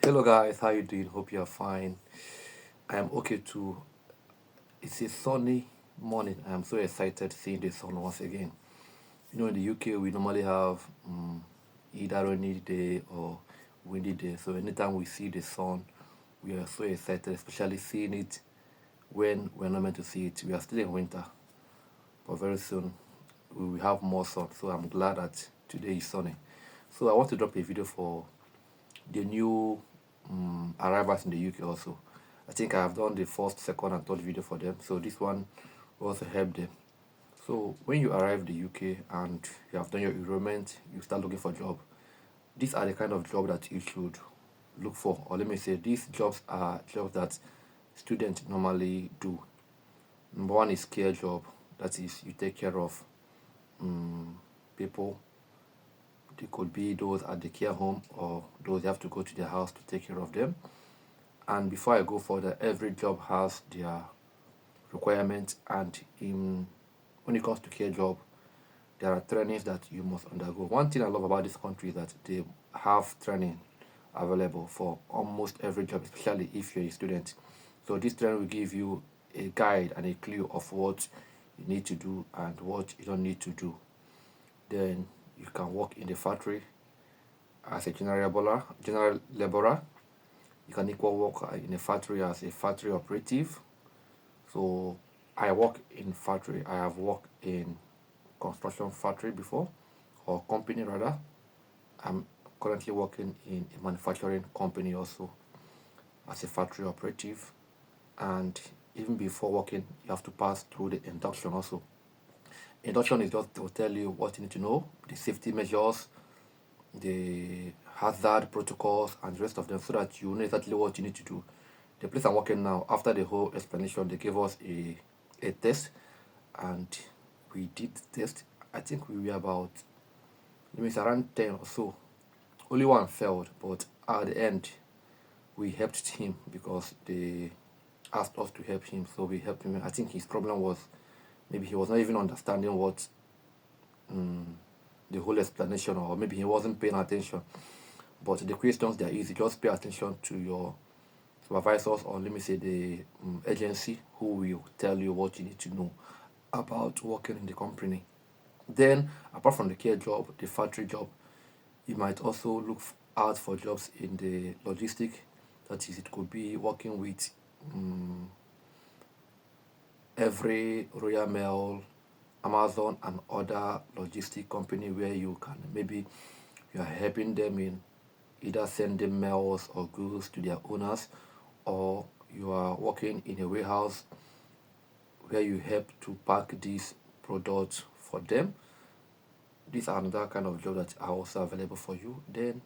Hello guys, how you doing? Hope you are fine. I am okay too. It's a sunny morning. I am so excited seeing the sun once again. In the UK we normally have either rainy day or windy day. So anytime we see the sun, we are so excited, especially seeing it when we're not meant to see it. We are still in winter, but very soon we will have more sun. So I'm glad that today is sunny. So I want to drop a video for the new arrivals in the UK also. I think I have done the first, second, and third video for them. So this one will also help them. So when you arrive in the UK and you have done your enrollment, you start looking for a job. These are the kind of job that you should look for. Or let me say, these jobs are jobs that students normally do. Number one is care job. That is, you take care of people. They could be those at the care home or those you have to go to their house to take care of them. And before I go further, every job has their requirements, and when it comes to care job, there are trainings that you must undergo. One thing I love about this country is that they have training available for almost every job, especially if you're a student. So this training will give you a guide and a clue of what you need to do and what you don't need to do. Then you can work in the factory as a general laborer. You can equal work in a factory as a factory operative. So I work in factory. I have worked in construction factory before, or company rather. I'm currently working in a manufacturing company also as a factory operative. And even before working, you have to pass through the induction also. Induction is just to tell you what you need to know, the safety measures, the hazard protocols, and the rest of them, so that you know exactly what you need to do. The place I'm working now, after the whole explanation, they gave us a test, and we did the test. I think we were about, let me say, around 10 or so. Only one failed, but at the end, we helped him because they asked us to help him, so we helped him. I think his problem was maybe he was not even understanding what the whole explanation, or maybe he wasn't paying attention. But the questions, they are easy. Just pay attention to your supervisors, or let me say the agency, who will tell you what you need to know about working in the company. Then, apart from the care job, the factory job, you might also look out for jobs in the logistic. That is, it could be working with every Royal Mail, Amazon, and other logistic company, where you can maybe you are helping them in either sending mails or goods to their owners, or you are working in a warehouse where you help to pack these products for them. These are another kind of job that are also available for you. Then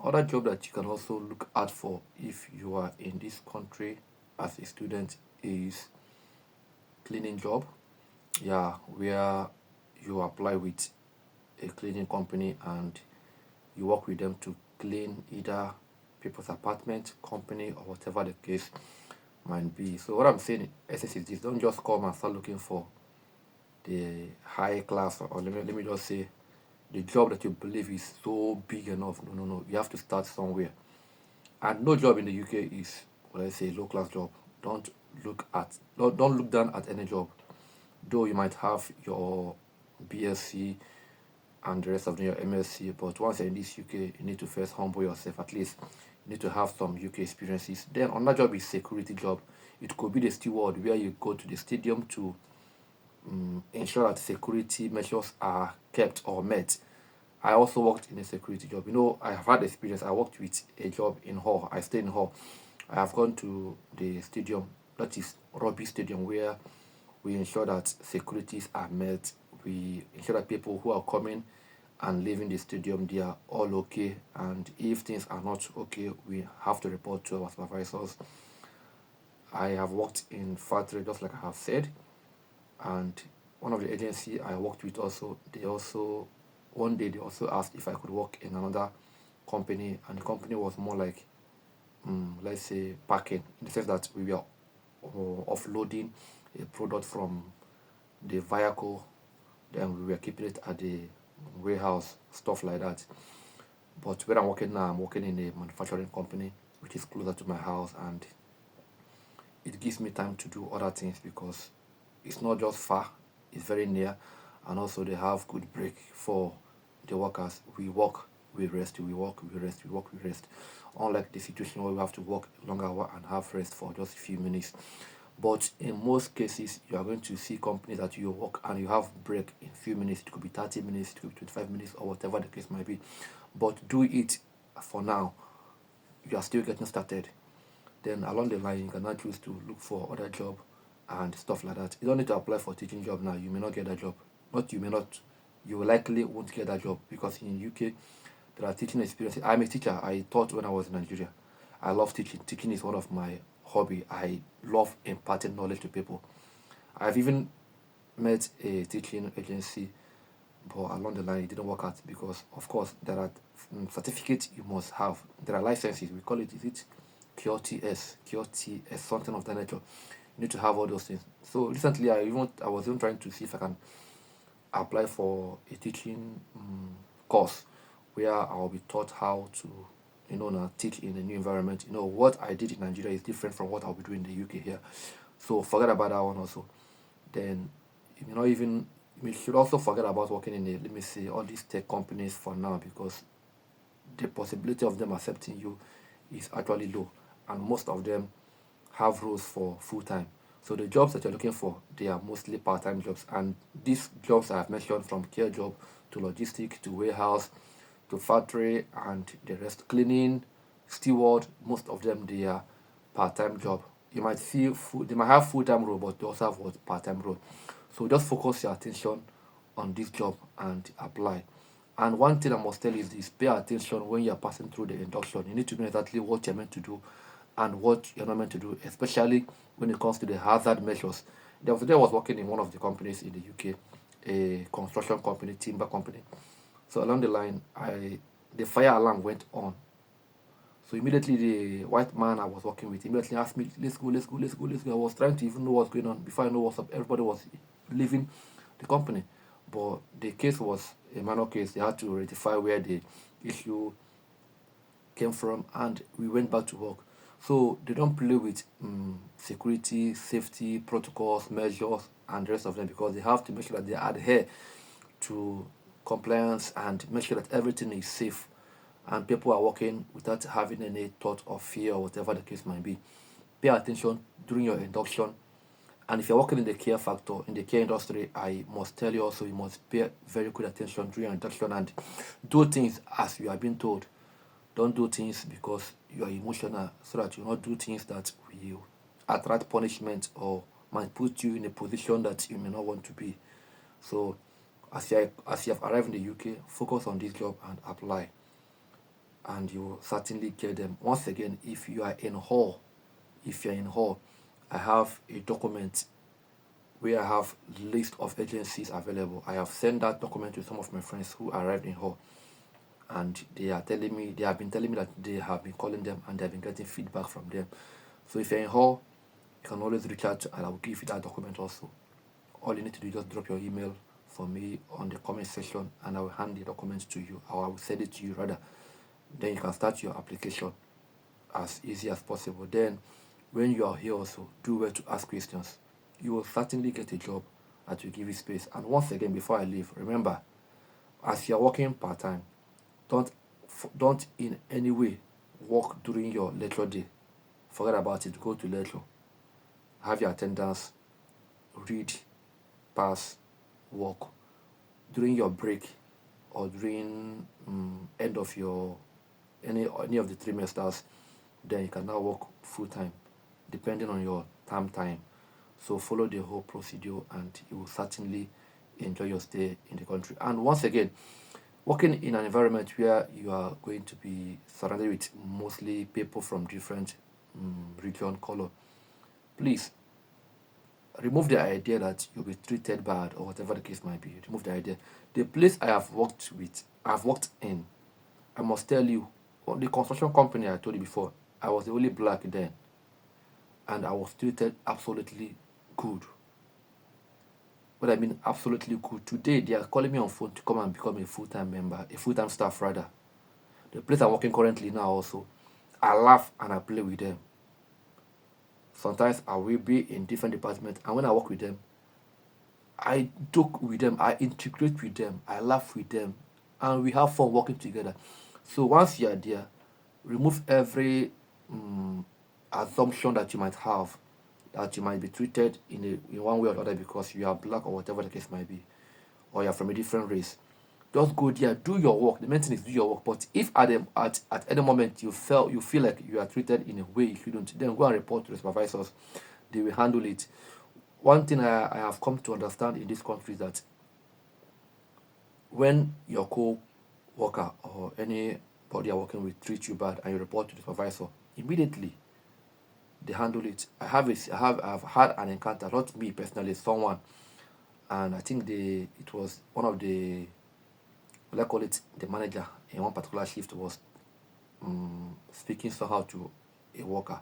other job that you can also look out for if you are in this country as a student is cleaning job. Yeah, where you apply with a cleaning company and you work with them to clean either people's apartment, company, or whatever the case might be. So what I'm saying in essence is this: don't just come and start looking for the high class, or let me just say the job that you believe is so big enough. No, no, no. You have to start somewhere. And no job in the UK is, what I say, low class job. Don't don't look down at any job. Though you might have your BSc and the rest of your MSc, but once you're in this UK, you need to first humble yourself. At least you need to have some UK experiences. Then another job is security job. It could be the steward, where you go to the stadium to ensure that security measures are kept or met. I also worked in a security job. I have had experience. I worked with a job in Hall. I stayed in Hall. I have gone to the stadium, that is Rugby Stadium, where we ensure that securities are met. We ensure that people who are coming and leaving the stadium, they are all okay. And if things are not okay, we have to report to our supervisors. I have worked in factory, just like I have said, and one of the agency I worked with also, they also one day they also asked if I could work in another company, and the company was more like, let's say, packing, in the sense that we were offloading a product from the vehicle, then we were keeping it at the warehouse, stuff like that. But where I'm working now, I'm working in a manufacturing company which is closer to my house, and it gives me time to do other things because it's not just far, it's very near, and also they have good break for the workers. We work, we rest, we work, we rest, we work, we rest. Unlike the situation where we have to work longer hour and have rest for just a few minutes. But in most cases, you are going to see companies that you work and you have break in few minutes. It could be 30 minutes, it could be 25 minutes, or whatever the case might be. But do it for now. You are still getting started. Then along the line, you can now choose to look for other job and stuff like that. You don't need to apply for teaching job now. You may not get that job. Not you may not. You likely won't get that job because in UK there are teaching experiences. I'm a teacher. I taught when I was in Nigeria. I love teaching. Teaching is one of my hobby. I love imparting knowledge to people. I've even met a teaching agency, but along the line it didn't work out because, of course, there are certificates you must have. There are licenses. We call it, is it QTS, something of that nature. You need to have all those things. So recently, I was even trying to see if I can apply for a teaching course where I'll be taught how to, now teach in a new environment. What I did in Nigeria is different from what I'll be doing in the UK here. So forget about that one also. Then you may not even you should also forget about working in let me say, all these tech companies for now, because the possibility of them accepting you is actually low, and most of them have roles for full time. So the jobs that you're looking for, they are mostly part-time jobs, and these jobs I have mentioned, from care job to logistic to warehouse to factory and the rest, cleaning, steward, most of them, they are part-time job. You might see they might have full-time role, but they also have what, part-time role. So just focus your attention on this job and apply. And one thing I must tell you is this: pay attention when you're passing through the induction. You need to know exactly what you're meant to do and what you're not meant to do, especially when it comes to the hazard measures. The other day I was working in one of the companies in the UK, a construction company, timber company. So along the line, the fire alarm went on. So immediately the white man I was working with immediately asked me, let's go, let's go, let's go, let's go. I was trying to even know what's going on. Before I know what's up, everybody was leaving the company. But the case was a minor case. They had to rectify where the issue came from, and we went back to work. So they don't play with security, safety protocols, measures, and the rest of them, because they have to make sure that they adhere to compliance and make sure that everything is safe and people are working without having any thought of fear or whatever the case might be. Pay attention during your induction. And if you're working in the care factor, in the care industry, I must tell you also, you must pay very good attention during your induction and do things as you are being told. Don't do things because you are emotional, so that you not do things that will attract punishment or might put you in a position that you may not want to be. So as you have arrived in the UK, focus on this job and apply, and you will certainly get them. Once again, if you're in hall, I have a document where I have list of agencies available. I have sent that document to some of my friends who arrived in hall, and they have been telling me that they have been calling them and they have been getting feedback from them. So if you're in hall, you can always reach out and I will give you that document also. All you need to do is just drop your email for me on the comment section, and I will hand the document to you, or I will send it to you rather. Then you can start your application as easy as possible. Then when you are here also, do well to ask questions. You will certainly get a job that will give you space. And once again, before I leave, remember, as you're working part-time, don't don't in any way work during your lecture day. Forget about it. Go to lecture, have your attendance, read, pass, work. During your break or during end of your any of the trimesters, then you can now work full time, depending on your term time. So follow the whole procedure, and you will certainly enjoy your stay in the country. And once again, working in an environment where you are going to be surrounded with mostly people from different region, color, please remove the idea that you'll be treated bad or whatever the case might be. Remove the idea. The place I've worked in, I must tell you, on the construction company I told you before, I was the only black then, and I was treated absolutely good. What I mean, absolutely good. Today, they are calling me on phone to come and become a full-time member, a full-time staff rather. The place I'm working currently now also, I laugh and I play with them. Sometimes I will be in different departments, and when I work with them, I joke with them, I integrate with them, I laugh with them, and we have fun working together. So once you are there, remove every assumption that you might have that you might be treated in one way or other because you are black or whatever the case might be, or you're from a different race. Just go there, do your work. The main thing is do your work. But if at any moment you feel like you are treated in a way you shouldn't, then go and report to the supervisors. They will handle it. One thing I have come to understand in this country is that when your co-worker or anybody you're working with treats you bad and you report to the supervisor, immediately they handle it. I've had an encounter, not me personally, someone, and I think it was one of the, let's call it the manager in one particular shift was speaking somehow to a worker.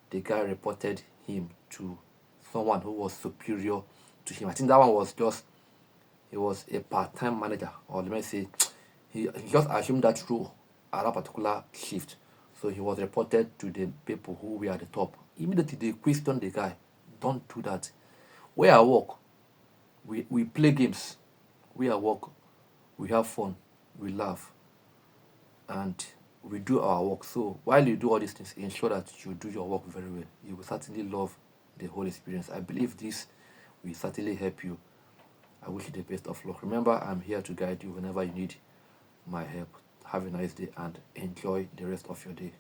The guy reported him to someone who was superior to him. I think that one was just, he was a part-time manager, or let me say, he just assumed that role at that particular shift. So he was reported to the people who were at the top. Immediately they questioned the guy. Don't do that. Where I work, we play games. Where I work, we have fun, we laugh, and we do our work. So while you do all these things, ensure that you do your work very well. You will certainly love the whole experience. I believe this will certainly help you. I wish you the best of luck. Remember, I'm here to guide you whenever you need my help. Have a nice day and enjoy the rest of your day.